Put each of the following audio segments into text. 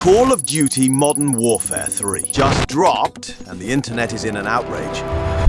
Call of Duty Modern Warfare 3 just dropped, and the internet is in an outrage.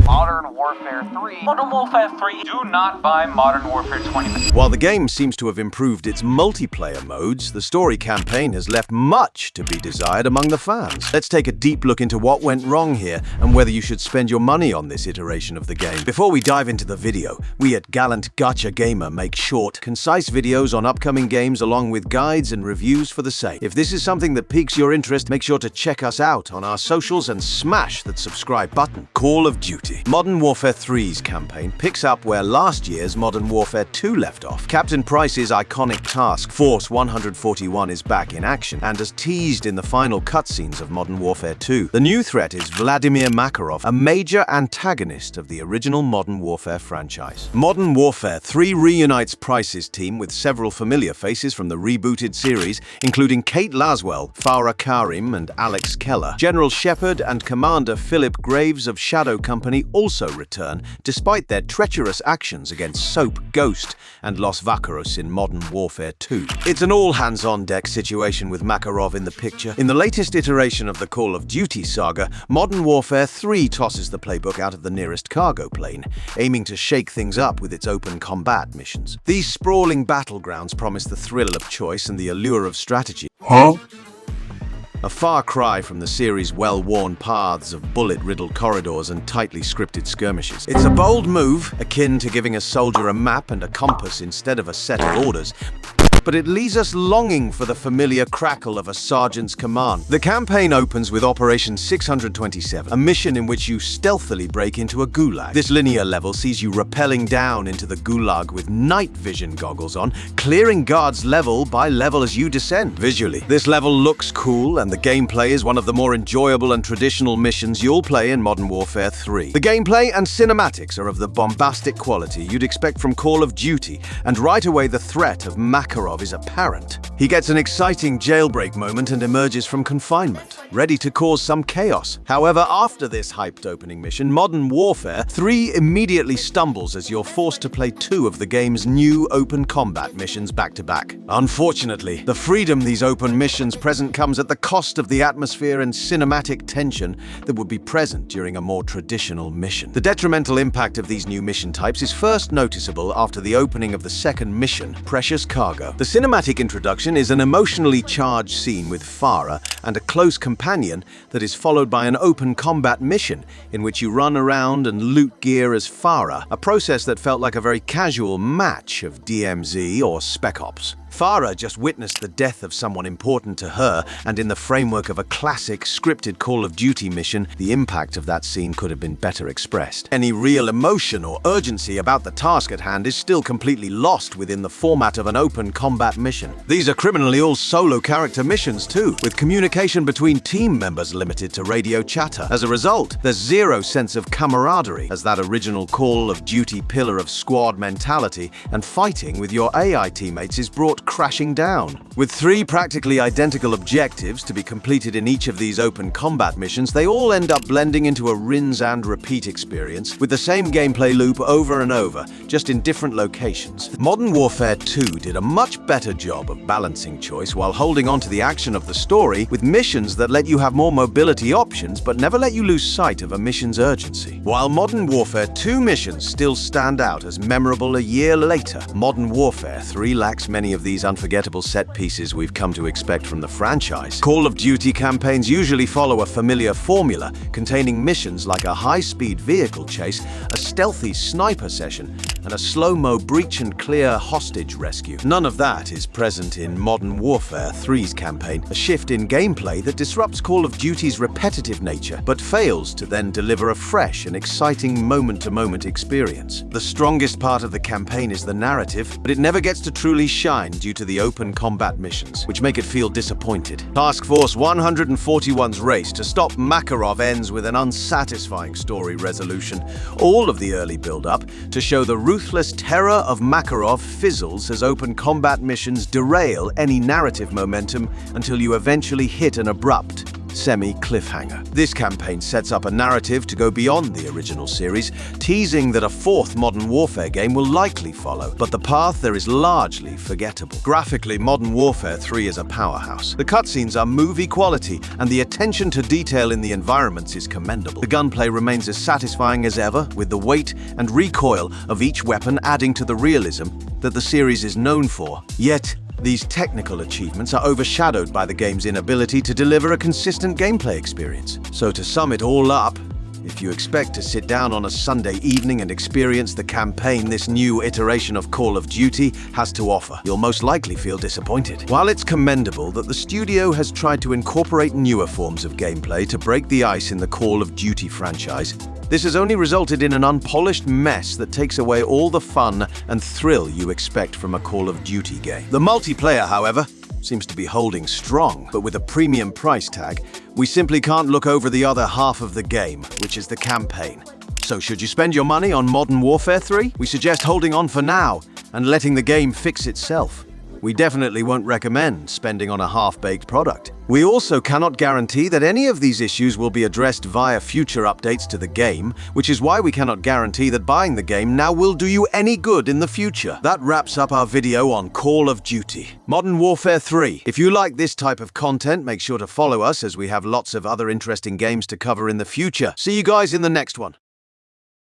Modern Warfare 3. Modern Warfare 3. Do not buy Modern Warfare 20. While the game seems to have improved its multiplayer modes, the story campaign has left much to be desired among the fans. Let's take a deep look into what went wrong here and whether you should spend your money on this iteration of the game. Before we dive into the video, we at Gallant Gacha Gamer make short, concise videos on upcoming games along with guides and reviews for the same. If this is something that piques your interest, make sure to check us out on our socials and smash that subscribe button. Call of Duty. Modern Warfare 3's campaign picks up where last year's Modern Warfare 2 left off. Captain Price's iconic task Force 141 is back in action, and as teased in the final cutscenes of Modern Warfare 2, the new threat is Vladimir Makarov, a major antagonist of the original Modern Warfare franchise. Modern Warfare 3 reunites Price's team with several familiar faces from the rebooted series, including Kate Laswell, Farah Karim, and Alex Keller. General Shepard and Commander Philip Graves of Shadow Company also return, despite their treacherous actions against Soap, Ghost, and Los Vaqueros in Modern Warfare 2. It's an all-hands-on-deck situation with Makarov in the picture. In the latest iteration of the Call of Duty saga, Modern Warfare 3 tosses the playbook out of the nearest cargo plane, aiming to shake things up with its open combat missions. These sprawling battlegrounds promise the thrill of choice and the allure of strategy. A far cry from the series' well-worn paths of bullet-riddled corridors and tightly scripted skirmishes. It's a bold move, akin to giving a soldier a map and a compass instead of a set of orders, but it leaves us longing for the familiar crackle of a sergeant's command. The campaign opens with Operation 627, a mission in which you stealthily break into a gulag. This linear level sees you rappelling down into the gulag with night vision goggles on, clearing guards level by level as you descend. Visually, this level looks cool, and the gameplay is one of the more enjoyable and traditional missions you'll play in Modern Warfare 3. The gameplay and cinematics are of the bombastic quality you'd expect from Call of Duty, and right away the threat of Makarov is apparent. He gets an exciting jailbreak moment and emerges from confinement, ready to cause some chaos. However, after this hyped opening mission, Modern Warfare 3 immediately stumbles as you're forced to play two of the game's new open combat missions back-to-back. Unfortunately, the freedom these open missions present comes at the cost of the atmosphere and cinematic tension that would be present during a more traditional mission. The detrimental impact of these new mission types is first noticeable after the opening of the second mission, Precious Cargo. The cinematic introduction is an emotionally charged scene with Farah and a close companion that is followed by an open combat mission in which you run around and loot gear as Farah, a process that felt like a very casual match of DMZ or Spec Ops. Farah just witnessed the death of someone important to her, and in the framework of a classic scripted Call of Duty mission, the impact of that scene could have been better expressed. Any real emotion or urgency about the task at hand is still completely lost within the format of an open combat mission. These are criminally all solo character missions too, with communication between team members limited to radio chatter. As a result, there's zero sense of camaraderie as that original Call of Duty pillar of squad mentality, and fighting with your AI teammates is brought crashing down. With three practically identical objectives to be completed in each of these open combat missions, they all end up blending into a rinse and repeat experience with the same gameplay loop over and over, just in different locations. Modern Warfare 2 did a much better job of balancing choice while holding on to the action of the story with missions that let you have more mobility options but never let you lose sight of a mission's urgency. While Modern Warfare 2 missions still stand out as memorable a year later, Modern Warfare 3 lacks many of these unforgettable set pieces we've come to expect from the franchise. Call of Duty campaigns usually follow a familiar formula, containing missions like a high-speed vehicle chase, a stealthy sniper session, and a slow-mo breach and clear hostage rescue. None of that is present in Modern Warfare 3's campaign, a shift in gameplay that disrupts Call of Duty's repetitive nature, but fails to then deliver a fresh and exciting moment-to-moment experience. The strongest part of the campaign is the narrative, but it never gets to truly shine due to the open combat missions, which make it feel disappointed. Task Force 141's race to stop Makarov ends with an unsatisfying story resolution. All of the early build-up to show the ruthless terror of Makarov fizzles as open combat missions derail any narrative momentum until you eventually hit an abrupt semi-cliffhanger. This campaign sets up a narrative to go beyond the original series, teasing that a fourth Modern Warfare game will likely follow, but the path there is largely forgettable. Graphically, Modern Warfare 3 is a powerhouse. The cutscenes are movie quality, and the attention to detail in the environments is commendable. The gunplay remains as satisfying as ever, with the weight and recoil of each weapon adding to the realism that the series is known for. Yet, these technical achievements are overshadowed by the game's inability to deliver a consistent gameplay experience. So to sum it all up, if you expect to sit down on a Sunday evening and experience the campaign this new iteration of Call of Duty has to offer, you'll most likely feel disappointed. While it's commendable that the studio has tried to incorporate newer forms of gameplay to break the ice in the Call of Duty franchise, this has only resulted in an unpolished mess that takes away all the fun and thrill you expect from a Call of Duty game. The multiplayer, however, seems to be holding strong, but with a premium price tag, we simply can't look over the other half of the game, which is the campaign. So should you spend your money on Modern Warfare 3? We suggest holding on for now and letting the game fix itself. We definitely won't recommend spending on a half-baked product. We also cannot guarantee that any of these issues will be addressed via future updates to the game, which is why we cannot guarantee that buying the game now will do you any good in the future. That wraps up our video on Call of Duty Modern Warfare 3. If you like this type of content, make sure to follow us as we have lots of other interesting games to cover in the future. See you guys in the next one.